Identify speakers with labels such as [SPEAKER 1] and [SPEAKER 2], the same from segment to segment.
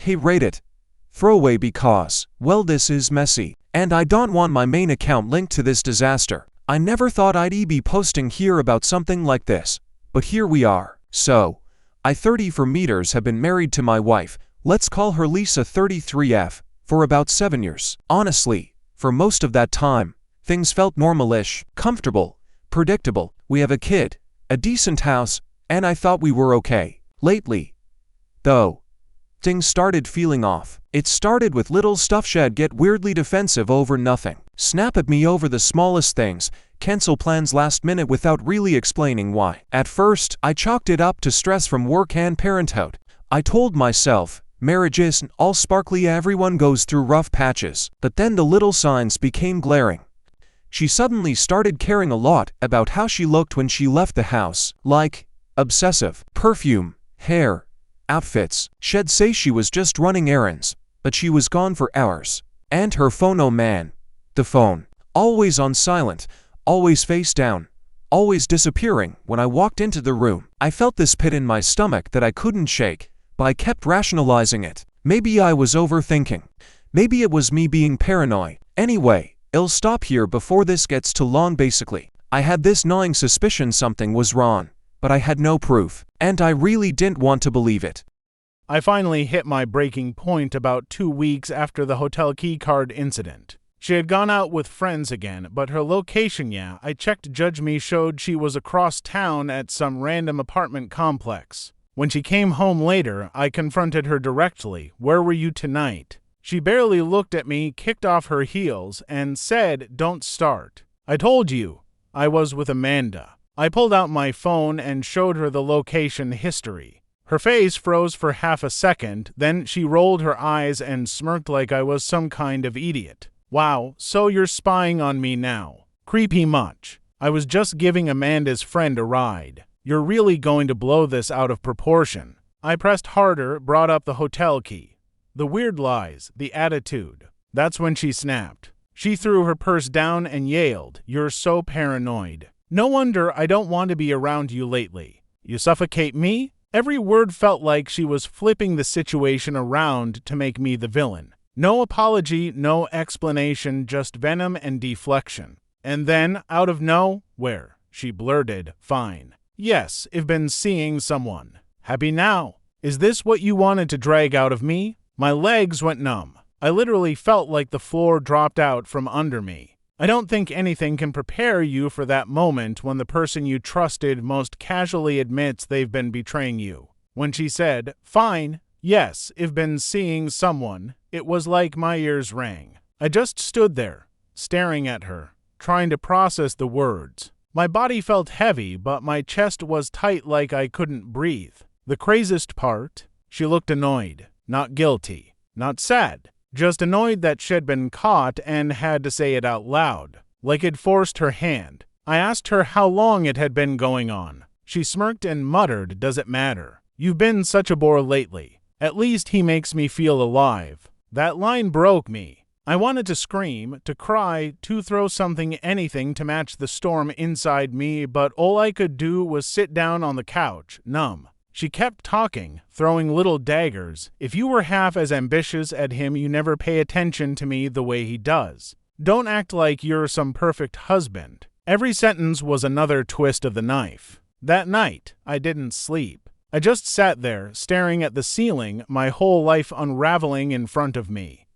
[SPEAKER 1] Hey, rate it. Throwaway because, well, this is messy, and I don't want my main account linked to this disaster. I never thought I'd be posting here about something like this, but here we are. So, I 30 for meters have been married to my wife, let's call her Lisa 33F, for about 7 years. Honestly, for most of that time, things felt normal-ish, comfortable, predictable. We have a kid, a decent house, and I thought we were okay. Lately, though, things started feeling off. It started with little stuff. She'd get weirdly defensive over nothing, snap at me over the smallest things, cancel plans last minute without really explaining why. At first, I chalked it up to stress from work and parenthood. I told myself, marriage isn't all sparkly, everyone goes through rough patches. But then the little signs became glaring. She suddenly started caring a lot about how she looked when she left the house, like obsessive perfume, hair, outfits. She'd say she was just running errands, but she was gone for hours. And her phone, oh man, the phone, always on silent, always face down, always disappearing. When I walked into the room, I felt this pit in my stomach that I couldn't shake, but I kept rationalizing it. Maybe I was overthinking. Maybe it was me being paranoid. Anyway, I'll stop here before this gets too long. Basically, I had this gnawing suspicion something was wrong, but I had no proof, and I really didn't want to believe it.
[SPEAKER 2] I finally hit my breaking point about 2 weeks after the hotel keycard incident. She had gone out with friends again, but her location, I checked, Judge Me, showed she was across town at some random apartment complex. When she came home later, I confronted her directly. Where were you tonight? She barely looked at me, kicked off her heels, and said, don't start. I told you, I was with Amanda. I pulled out my phone and showed her the location history. Her face froze for half a second, then she rolled her eyes and smirked like I was some kind of idiot. Wow, so you're spying on me now. Creepy much. I was just giving Amanda's friend a ride. You're really going to blow this out of proportion. I pressed harder, brought up the hotel key. The weird lies, the attitude. That's when she snapped. She threw her purse down and yelled, you're so paranoid. No wonder I don't want to be around you lately. You suffocate me? Every word felt like she was flipping the situation around to make me the villain. No apology, no explanation, just venom and deflection. And then, out of nowhere, she blurted, fine. Yes, I've been seeing someone. Happy now? Is this what you wanted to drag out of me? My legs went numb. I literally felt like the floor dropped out from under me. I don't think anything can prepare you for that moment when the person you trusted most casually admits they've been betraying you. When she said, fine, yes, I've been seeing someone, it was like my ears rang. I just stood there, staring at her, trying to process the words. My body felt heavy, but my chest was tight like I couldn't breathe. The craziest part, she looked annoyed, not guilty, not sad. Just annoyed that she'd been caught and had to say it out loud, like it forced her hand. I asked her how long it had been going on. She smirked and muttered, does it matter? You've been such a bore lately. At least he makes me feel alive. That line broke me. I wanted to scream, to cry, to throw something, anything to match the storm inside me, but all I could do was sit down on the couch, numb. She kept talking, throwing little daggers. If you were half as ambitious as him, you never pay attention to me the way he does. Don't act like you're some perfect husband. Every sentence was another twist of the knife. That night, I didn't sleep. I just sat there, staring at the ceiling, my whole life unraveling in front of me.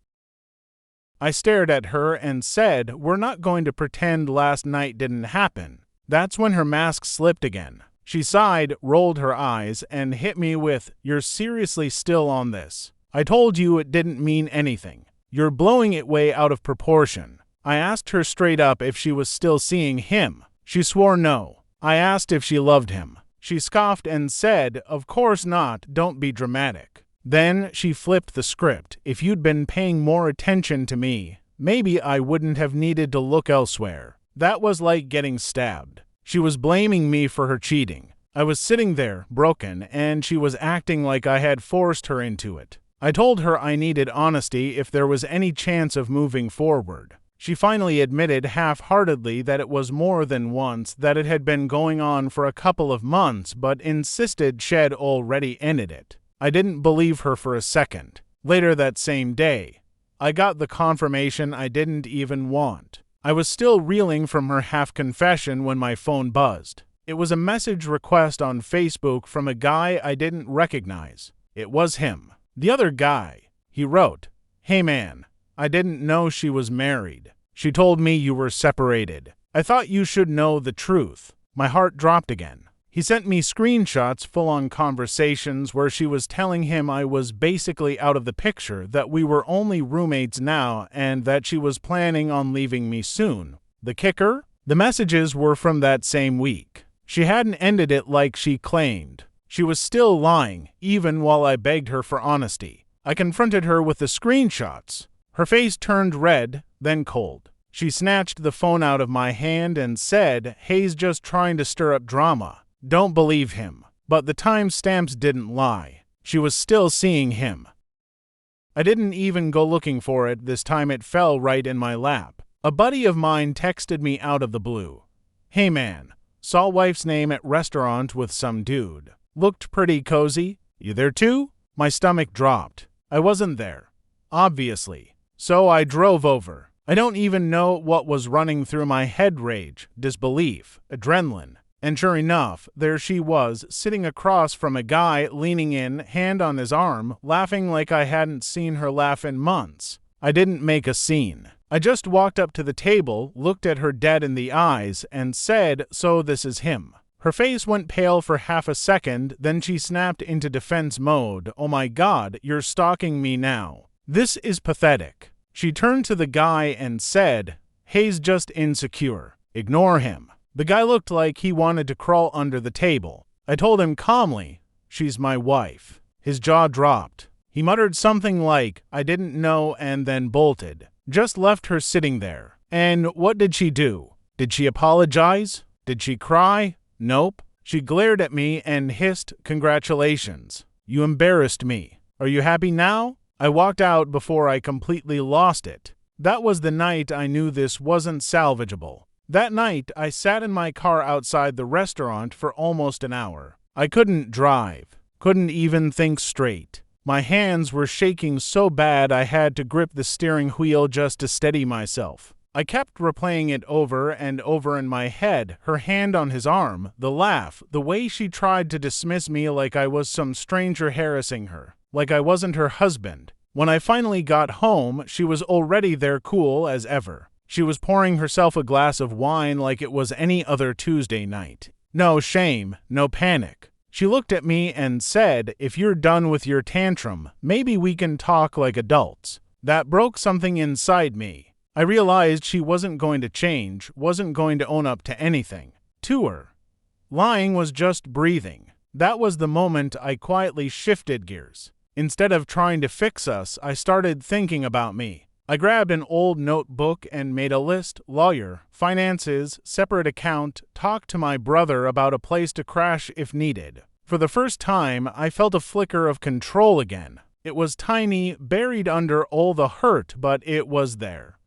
[SPEAKER 2] I stared at her and said, we're not going to pretend last night didn't happen. That's when her mask slipped again. She sighed, rolled her eyes, and hit me with, you're seriously still on this. I told you it didn't mean anything. You're blowing it way out of proportion. I asked her straight up if she was still seeing him. She swore no. I asked if she loved him. She scoffed and said, of course not, don't be dramatic. Then she flipped the script. If you'd been paying more attention to me, maybe I wouldn't have needed to look elsewhere. That was like getting stabbed. She was blaming me for her cheating. I was sitting there, broken, and she was acting like I had forced her into it. I told her I needed honesty if there was any chance of moving forward. She finally admitted half-heartedly that it was more than once, that it had been going on for a couple of months, but insisted she'd already ended it. I didn't believe her for a second. Later that same day, I got the confirmation I didn't even want. I was still reeling from her half-confession when my phone buzzed. It was a message request on Facebook from a guy I didn't recognize. It was him. The other guy. He wrote, "Hey man, I didn't know she was married. She told me you were separated. I thought you should know the truth." My heart dropped again. He sent me screenshots full-on conversations where she was telling him I was basically out of the picture, that we were only roommates now, and that she was planning on leaving me soon. The kicker? The messages were from that same week. She hadn't ended it like she claimed. She was still lying, even while I begged her for honesty. I confronted her with the screenshots. Her face turned red, then cold. She snatched the phone out of my hand and said, "He's just trying to stir up drama. Don't believe him." But the timestamps didn't lie. She was still seeing him. I didn't even go looking for it. This time it fell right in my lap. A buddy of mine texted me out of the blue. "Hey man, saw wife's name at restaurant with some dude. Looked pretty cozy. You there too?" My stomach dropped. I wasn't there, obviously. So I drove over. I don't even know what was running through my head: rage, disbelief, adrenaline. And sure enough, there she was, sitting across from a guy, leaning in, hand on his arm, laughing like I hadn't seen her laugh in months. I didn't make a scene. I just walked up to the table, looked at her dead in the eyes, and said, "So this is him." Her face went pale for half a second, then she snapped into defense mode. "Oh my God, you're stalking me now. This is pathetic." She turned to the guy and said, "He's just insecure. Ignore him." The guy looked like he wanted to crawl under the table. I told him calmly, "She's my wife." His jaw dropped. He muttered something like, "I didn't know," and then bolted. Just left her sitting there. And what did she do? Did she apologize? Did she cry? Nope. She glared at me and hissed, "Congratulations. You embarrassed me. Are you happy now?" I walked out before I completely lost it. That was the night I knew this wasn't salvageable. That night, I sat in my car outside the restaurant for almost an hour. I couldn't drive, couldn't even think straight. My hands were shaking so bad I had to grip the steering wheel just to steady myself. I kept replaying it over and over in my head, her hand on his arm, the laugh, the way she tried to dismiss me like I was some stranger harassing her, like I wasn't her husband. When I finally got home, she was already there, cool as ever. She was pouring herself a glass of wine like it was any other Tuesday night. No shame, no panic. She looked at me and said, "If you're done with your tantrum, maybe we can talk like adults." That broke something inside me. I realized she wasn't going to change, wasn't going to own up to anything. To her. Lying was just breathing. That was the moment I quietly shifted gears. Instead of trying to fix us, I started thinking about me. I grabbed an old notebook and made a list: lawyer, finances, separate account, talk to my brother about a place to crash if needed. For the first time, I felt a flicker of control again. It was tiny, buried under all the hurt, but it was there.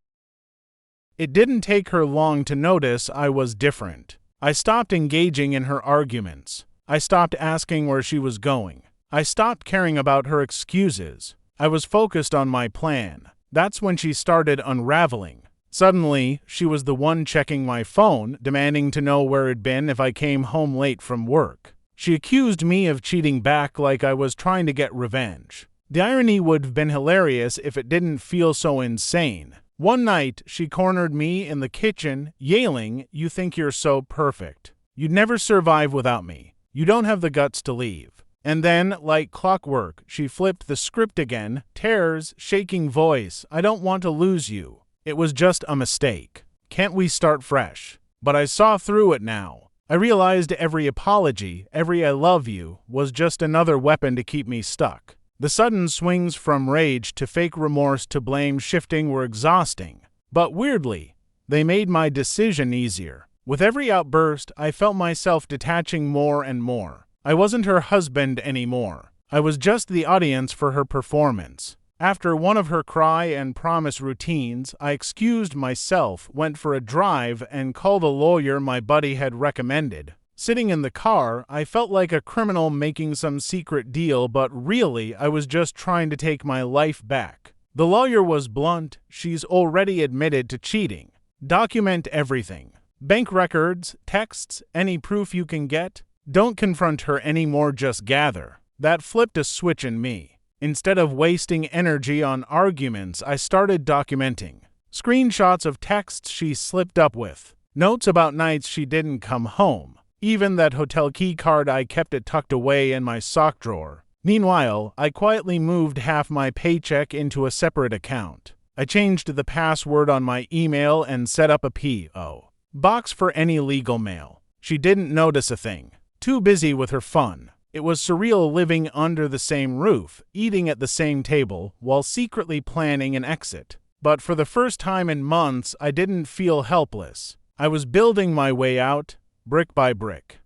[SPEAKER 2] It didn't take her long to notice I was different. I stopped engaging in her arguments. I stopped asking where she was going. I stopped caring about her excuses. I was focused on my plan. That's when she started unraveling. Suddenly, she was the one checking my phone, demanding to know where it'd been if I came home late from work. She accused me of cheating back like I was trying to get revenge. The irony would have been hilarious if it didn't feel so insane. One night, she cornered me in the kitchen, yelling, "You think you're so perfect. You'd never survive without me. You don't have the guts to leave." And then, like clockwork, she flipped the script again, tears, shaking voice, "I don't want to lose you. It was just a mistake. Can't we start fresh?" But I saw through it now. I realized every apology, every "I love you," was just another weapon to keep me stuck. The sudden swings from rage to fake remorse to blame shifting were exhausting. But weirdly, they made my decision easier. With every outburst, I felt myself detaching more and more. I wasn't her husband anymore. I was just the audience for her performance. After one of her cry and promise routines, I excused myself, went for a drive, and called a lawyer my buddy had recommended. Sitting in the car, I felt like a criminal making some secret deal, but really, I was just trying to take my life back. The lawyer was blunt. She's already admitted to cheating. Document everything. Bank records, texts, any proof you can get. Don't confront her anymore, just gather. That flipped a switch in me. Instead of wasting energy on arguments, I started documenting. Screenshots of texts she slipped up with. Notes about nights she didn't come home. Even that hotel key card, I kept it tucked away in my sock drawer. Meanwhile, I quietly moved half my paycheck into a separate account. I changed the password on my email and set up a P.O. box for any legal mail. She didn't notice a thing. Too busy with her fun. It was surreal living under the same roof, eating at the same table, while secretly planning an exit. But for the first time in months, I didn't feel helpless. I was building my way out, brick by brick.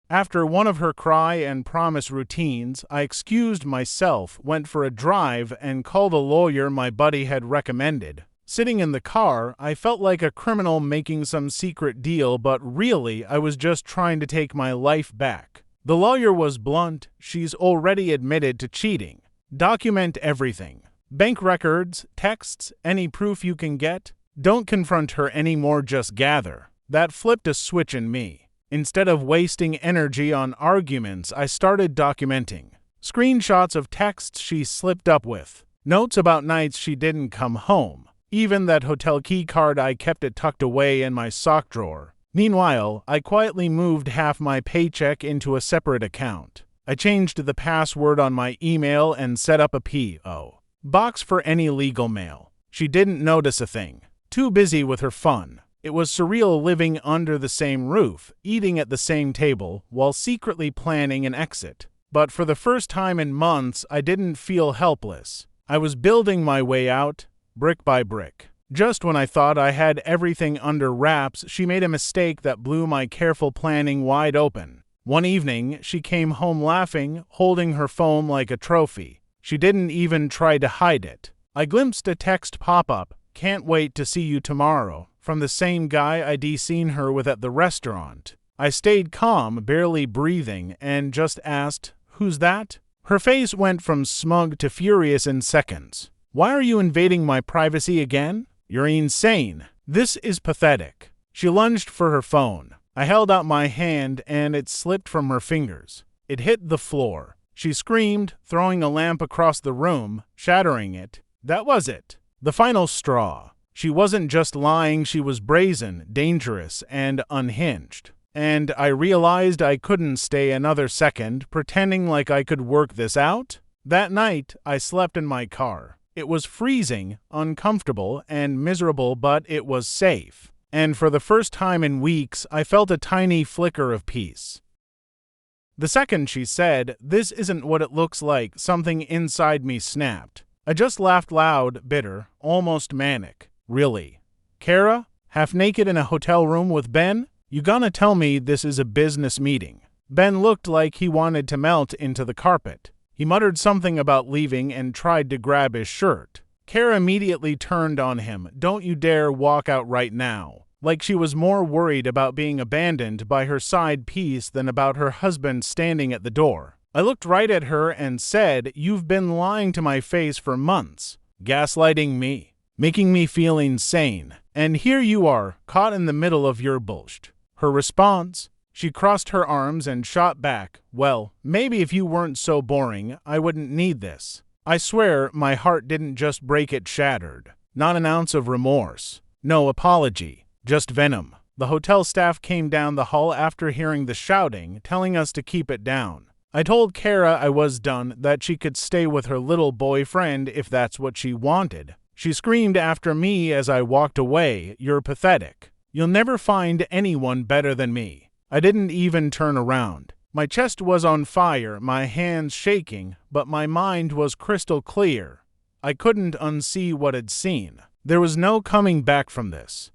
[SPEAKER 2] After one of her cry and promise routines, I excused myself, went for a drive, and called a lawyer my buddy had recommended. Sitting in the car, I felt like a criminal making some secret deal, but really, I was just trying to take my life back. The lawyer was blunt. She's already admitted to cheating. Document everything. Bank records, texts, any proof you can get. Don't confront her anymore, just gather. That flipped a switch in me. Instead of wasting energy on arguments, I started documenting. Screenshots of texts she slipped up with. Notes about nights she didn't come home. Even that hotel key card, I kept it tucked away in my sock drawer. Meanwhile, I quietly moved half my paycheck into a separate account. I changed the password on my email and set up a P.O. box for any legal mail. She didn't notice a thing. Too busy with her fun. It was surreal living under the same roof, eating at the same table, while secretly planning an exit. But for the first time in months, I didn't feel helpless. I was building my way out, brick by brick. Just when I thought I had everything under wraps, she made a mistake that blew my careful planning wide open. One evening, she came home laughing, holding her phone like a trophy. She didn't even try to hide it. I glimpsed a text pop up, "Can't wait to see you tomorrow," from the same guy I'd seen her with at the restaurant. I stayed calm, barely breathing, and just asked, "Who's that?" Her face went from smug to furious in seconds. "Why are you invading my privacy again? You're insane. This is pathetic." She lunged for her phone. I held out my hand and it slipped from her fingers. It hit the floor. She screamed, throwing a lamp across the room, shattering it. That was it. The final straw. She wasn't just lying, she was brazen, dangerous, and unhinged. And I realized I couldn't stay another second pretending like I could work this out. That night, I slept in my car. It was freezing, uncomfortable, and miserable, but it was safe. And for the first time in weeks, I felt a tiny flicker of peace. The second she said, "This isn't what it looks like," something inside me snapped. I just laughed loud, bitter, almost manic. "Really? Kara? Half naked in a hotel room with Ben? You gonna tell me this is a business meeting?" Ben looked like he wanted to melt into the carpet. He muttered something about leaving and tried to grab his shirt. Kara immediately turned on him. "Don't you dare walk out right now." Like she was more worried about being abandoned by her side piece than about her husband standing at the door. I looked right at her and said, "You've been lying to my face for months, gaslighting me, making me feel insane. And here you are, caught in the middle of your bullshit." Her response? She crossed her arms and shot back, "Well, maybe if you weren't so boring, I wouldn't need this." I swear my heart didn't just break, it shattered. Not an ounce of remorse. No apology. Just venom. The hotel staff came down the hall after hearing the shouting, telling us to keep it down. I told Kara I was done, that she could stay with her little boyfriend if that's what she wanted. She screamed after me as I walked away, "You're pathetic. You'll never find anyone better than me." I didn't even turn around. My chest was on fire, my hands shaking, but my mind was crystal clear. I couldn't unsee what I'd seen. There was no coming back from this.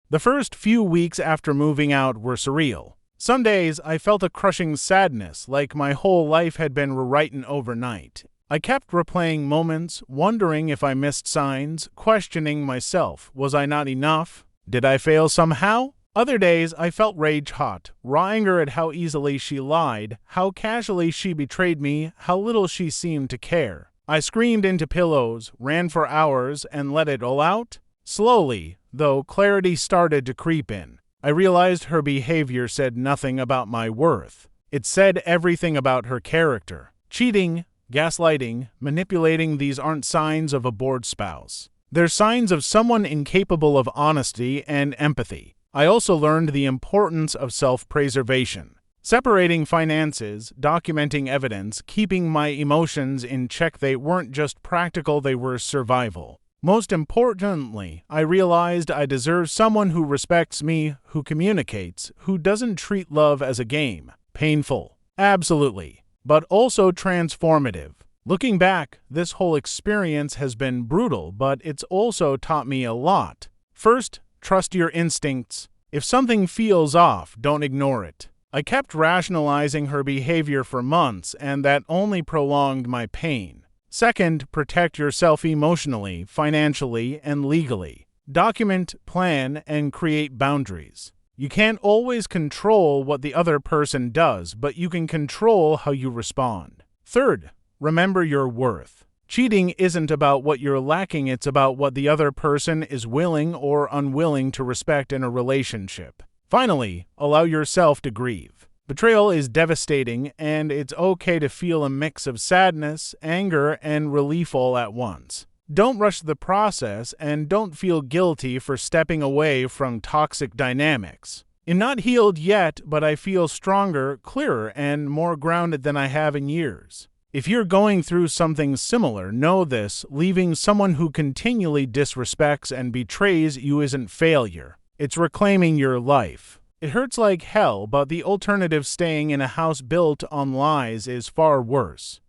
[SPEAKER 2] The first few weeks after moving out were surreal. Some days I felt a crushing sadness, like my whole life had been rewritten overnight. I kept replaying moments, wondering if I missed signs, questioning myself. Was I not enough? Did I fail somehow? Other days, I felt rage-hot, raw anger at how easily she lied, how casually she betrayed me, how little she seemed to care. I screamed into pillows, ran for hours, and let it all out. Slowly, though, clarity started to creep in. I realized her behavior said nothing about my worth. It said everything about her character. Cheating, gaslighting, manipulating, these aren't signs of a bored spouse. They're signs of someone incapable of honesty and empathy. I also learned the importance of self-preservation. Separating finances, documenting evidence, keeping my emotions in check. They weren't just practical, they were survival. Most importantly, I realized I deserve someone who respects me, who communicates, who doesn't treat love as a game. Painful. Absolutely. But also transformative. Looking back, this whole experience has been brutal, but it's also taught me a lot. First, trust your instincts. If something feels off, don't ignore it. I kept rationalizing her behavior for months, and that only prolonged my pain. Second, protect yourself emotionally, financially, and legally. Document, plan, and create boundaries. You can't always control what the other person does, but you can control how you respond. Third, remember your worth. Cheating isn't about what you're lacking, it's about what the other person is willing or unwilling to respect in a relationship. Finally, allow yourself to grieve. Betrayal is devastating, and it's okay to feel a mix of sadness, anger, and relief all at once. Don't rush the process, and don't feel guilty for stepping away from toxic dynamics. I'm not healed yet, but I feel stronger, clearer, and more grounded than I have in years. If you're going through something similar, know this: leaving someone who continually disrespects and betrays you isn't failure. It's reclaiming your life. It hurts like hell, but the alternative, staying in a house built on lies, is far worse.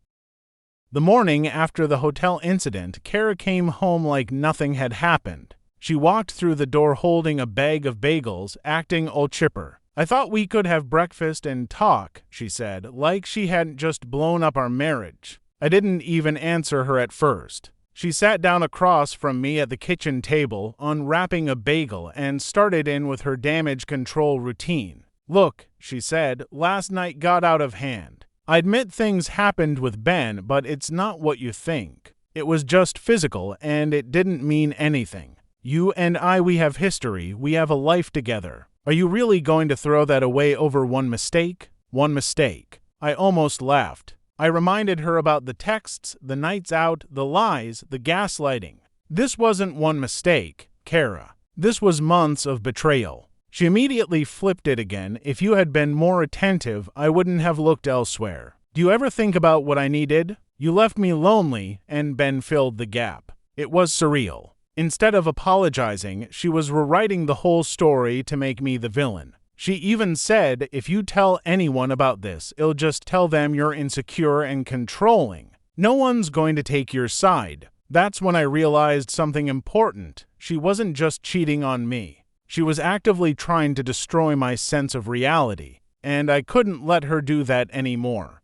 [SPEAKER 2] The morning after the hotel incident, Kara came home like nothing had happened. She walked through the door holding a bag of bagels, acting all chipper. "I thought we could have breakfast and talk," she said, like she hadn't just blown up our marriage. I didn't even answer her at first. She sat down across from me at the kitchen table, unwrapping a bagel, and started in with her damage control routine. "Look," she said, "last night got out of hand. I admit things happened with Ben, but it's not what you think. It was just physical, and it didn't mean anything. You and I, we have history, we have a life together. Are you really going to throw that away over one mistake? One mistake." I almost laughed. I reminded her about the texts, the nights out, the lies, the gaslighting. This wasn't one mistake, Kara. This was months of betrayal. She immediately flipped it again. "If you had been more attentive, I wouldn't have looked elsewhere. Do you ever think about what I needed? You left me lonely, and Ben filled the gap." It was surreal. Instead of apologizing, she was rewriting the whole story to make me the villain. She even said, "If you tell anyone about this, it'll just tell them you're insecure and controlling. No one's going to take your side." That's when I realized something important. She wasn't just cheating on me. She was actively trying to destroy my sense of reality, and I couldn't let her do that anymore.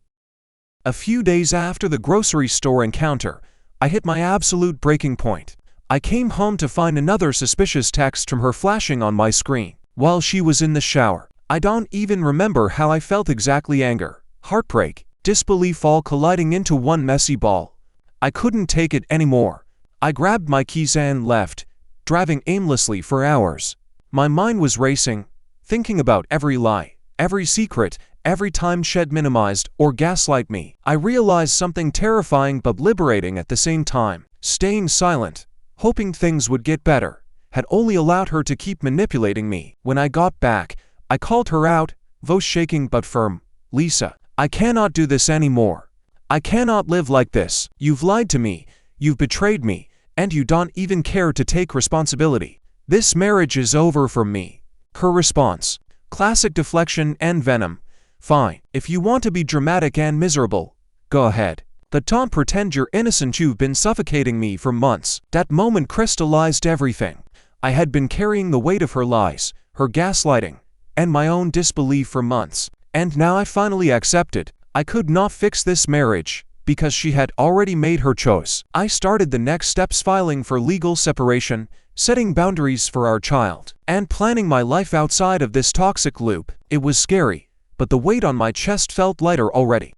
[SPEAKER 1] A few days after the grocery store encounter, I hit my absolute breaking point. I came home to find another suspicious text from her flashing on my screen while she was in the shower. I don't even remember how I felt exactly: anger, heartbreak, disbelief, all colliding into one messy ball. I couldn't take it anymore. I grabbed my keys and left, driving aimlessly for hours. My mind was racing, thinking about every lie, every secret, every time she'd minimized or gaslight me. I realized something terrifying but liberating at the same time. Staying silent, hoping things would get better, had only allowed her to keep manipulating me. When I got back, I called her out, voice shaking but firm. "Lisa, I cannot do this anymore. I cannot live like this. You've lied to me, you've betrayed me, and you don't even care to take responsibility. This marriage is over for me." Her response: classic deflection and venom. "Fine, if you want to be dramatic and miserable, go ahead. But don't pretend you're innocent. You've been suffocating me for months." That moment crystallized everything. I had been carrying the weight of her lies, her gaslighting, and my own disbelief for months. And now I finally accepted. I could not fix this marriage, because she had already made her choice. I started the next steps: filing for legal separation, setting boundaries for our child, and planning my life outside of this toxic loop. It was scary, but the weight on my chest felt lighter already.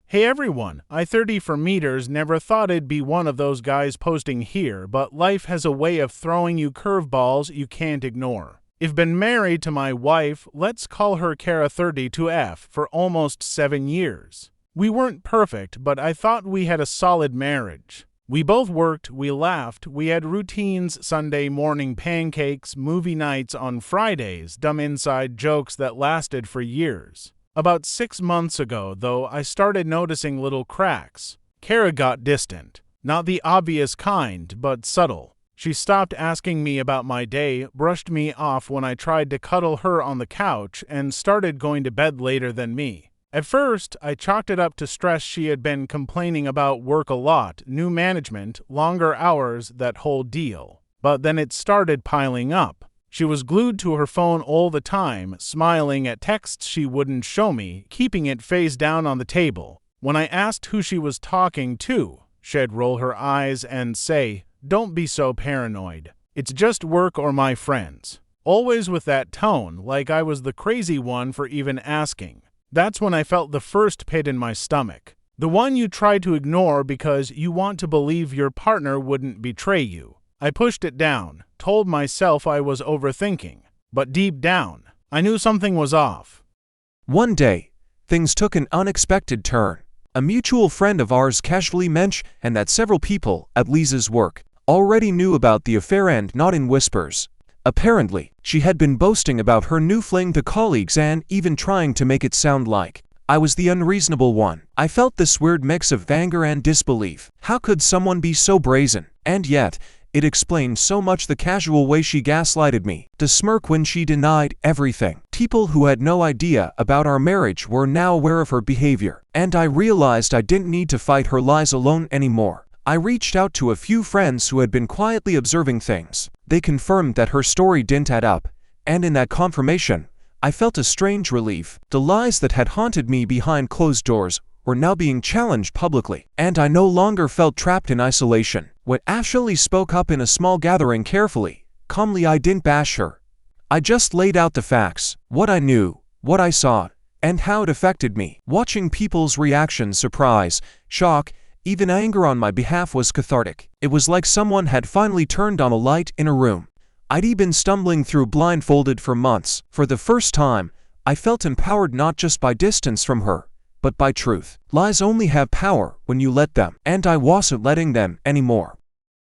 [SPEAKER 2] Hey everyone, I-30 for meters. Never thought I'd be one of those guys posting here, but life has a way of throwing you curveballs you can't ignore. I've been married to my wife, let's call her Kara32F, for almost 7 years. We weren't perfect, but I thought we had a solid marriage. We both worked, we laughed, we had routines, Sunday morning pancakes, movie nights on Fridays, dumb inside jokes that lasted for years. About 6 months ago, though, I started noticing little cracks. Kara got distant. Not the obvious kind, but subtle. She stopped asking me about my day, brushed me off when I tried to cuddle her on the couch, and started going to bed later than me. At first, I chalked it up to stress. She had been complaining about work a lot, new management, longer hours, that whole deal. But then it started piling up. She was glued to her phone all the time, smiling at texts she wouldn't show me, keeping it face down on the table. When I asked who she was talking to, she'd roll her eyes and say, "Don't be so paranoid. It's just work or my friends." Always with that tone, like I was the crazy one for even asking. That's when I felt the first pit in my stomach. The one you try to ignore because you want to believe your partner wouldn't betray you. I pushed it down, told myself I was overthinking. But deep down, I knew something was off.
[SPEAKER 1] One day, things took an unexpected turn. A mutual friend of ours casually mentioned that several people at Lisa's work already knew about the affair, and not in whispers. Apparently, she had been boasting about her new fling to colleagues and even trying to make it sound like I was the unreasonable one. I felt this weird mix of anger and disbelief. How could someone be so brazen? And yet, it explained so much: the casual way she gaslighted me, the smirk when she denied everything. People who had no idea about our marriage were now aware of her behavior, and I realized I didn't need to fight her lies alone anymore. I reached out to a few friends who had been quietly observing things. They confirmed that her story didn't add up, and in that confirmation, I felt a strange relief. The lies that had haunted me behind closed doors were now being challenged publicly, and I no longer felt trapped in isolation. When Ashley spoke up in a small gathering carefully, calmly, I didn't bash her. I just laid out the facts, what I knew, what I saw, and how it affected me. Watching people's reactions, surprise, shock, even anger on my behalf, was cathartic. It was like someone had finally turned on a light in a room I'd been stumbling through blindfolded for months. For the first time, I felt empowered, not just by distance from her, but by truth. Lies only have power when you let them, and I wasn't letting them anymore.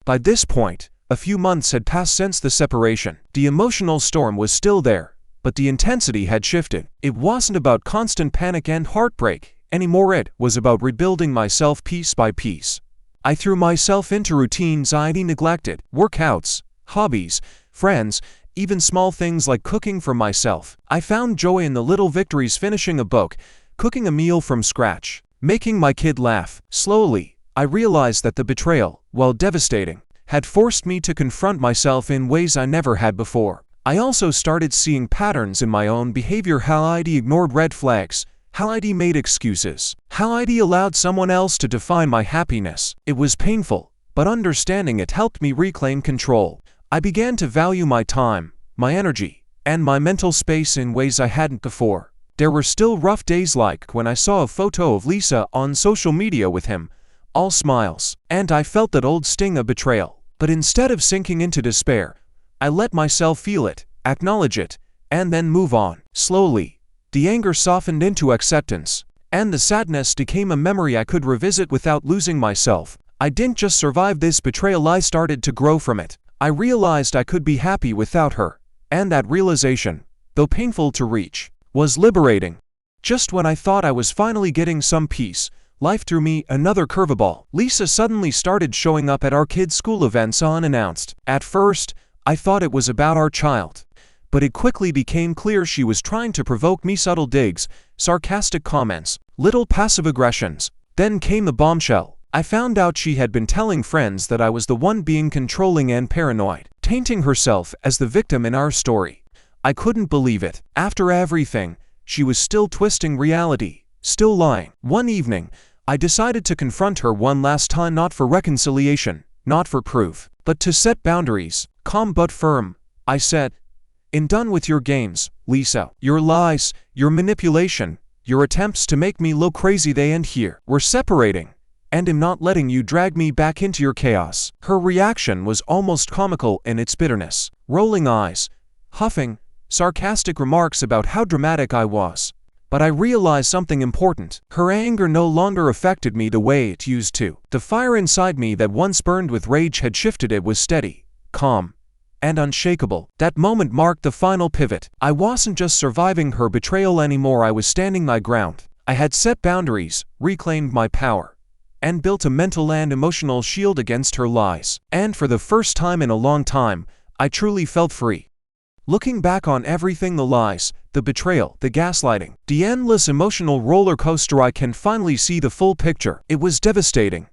[SPEAKER 1] By this point, a few months had passed since the separation. The emotional storm was still there, but the intensity had shifted. It wasn't about constant panic and heartbreak anymore. It was about rebuilding myself piece by piece. I threw myself into routines I'd neglected: workouts, hobbies, friends, even small things like cooking for myself. I found joy in the little victories: finishing a book, cooking a meal from scratch, making my kid laugh. Slowly, I realized that the betrayal, while devastating, had forced me to confront myself in ways I never had before. I also started seeing patterns in my own behavior: how I'd ignored red flags, how I'd made excuses, how I'd allowed someone else to define my happiness. It was painful, but understanding it helped me reclaim control. I began to value my time, my energy, and my mental space in ways I hadn't before. There were still rough days, like when I saw a photo of Lisa on social media with him, all smiles, and I felt that old sting of betrayal. But instead of sinking into despair, I let myself feel it, acknowledge it, and then move on. Slowly, the anger softened into acceptance, and the sadness became a memory I could revisit without losing myself. I didn't just survive this betrayal, I started to grow from it. I realized I could be happy without her, and that realization, though painful to reach, was liberating. Just when I thought I was finally getting some peace, life threw me another curveball. Lisa suddenly started showing up at our kids' school events unannounced. At first, I thought it was about our child, but it quickly became clear she was trying to provoke me: subtle digs, sarcastic comments, little passive aggressions. Then came the bombshell. I found out she had been telling friends that I was the one being controlling and paranoid, tainting herself as the victim in our story. I couldn't believe it. After everything, she was still twisting reality, still lying. One evening, I decided to confront her one last time, not for reconciliation, not for proof, but to set boundaries. Calm but firm, I said. Done with your games, Lisa. Your lies, your manipulation, your attempts to make me look crazy, they end here. We're separating, and I'm not letting you drag me back into your chaos. Her reaction was almost comical in its bitterness. Rolling eyes, huffing, sarcastic remarks about how dramatic I was. But I realized something important. Her anger no longer affected me the way it used to. The fire inside me that once burned with rage had shifted. It was steady, calm, and unshakable. That moment marked the final pivot. I wasn't just surviving her betrayal anymore, I was standing my ground. I had set boundaries, reclaimed my power, and built a mental and emotional shield against her lies. And for the first time in a long time, I truly felt free. Looking back on everything, the lies, the betrayal, the gaslighting, the endless emotional roller coaster, I can finally see the full picture. It was devastating.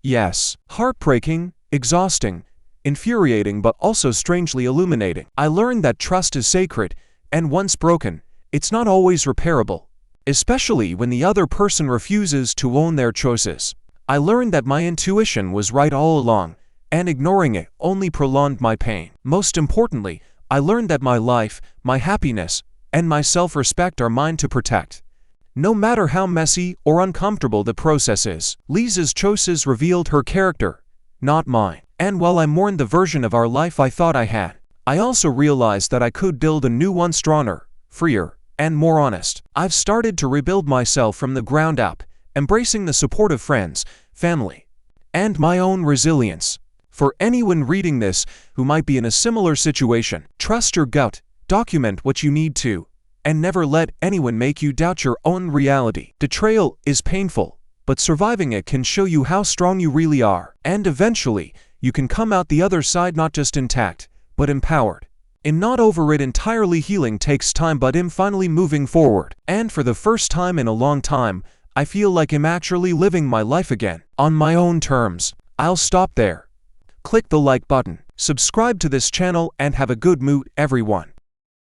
[SPEAKER 1] Yes, heartbreaking, exhausting, infuriating, but also strangely illuminating. I learned that trust is sacred, and once broken, it's not always repairable, especially when the other person refuses to own their choices. I learned that my intuition was right all along, and ignoring it only prolonged my pain. Most importantly, I learned that my life, my happiness, and my self-respect are mine to protect, no matter how messy or uncomfortable the process is. Lisa's choices revealed her character, not mine. And while I mourned the version of our life I thought I had, I also realized that I could build a new one, stronger, freer, and more honest. I've started to rebuild myself from the ground up, embracing the support of friends, family, and my own resilience. For anyone reading this who might be in a similar situation, trust your gut, document what you need to, and never let anyone make you doubt your own reality. Betrayal is painful, but surviving it can show you how strong you really are, and eventually, you can come out the other side not just intact, but empowered. Not over it entirely. Healing takes time, but finally moving forward. And for the first time in a long time, I feel like I'm actually living my life again, on my own terms. I'll stop there. Click the like button, subscribe to this channel, and have a good mood, everyone.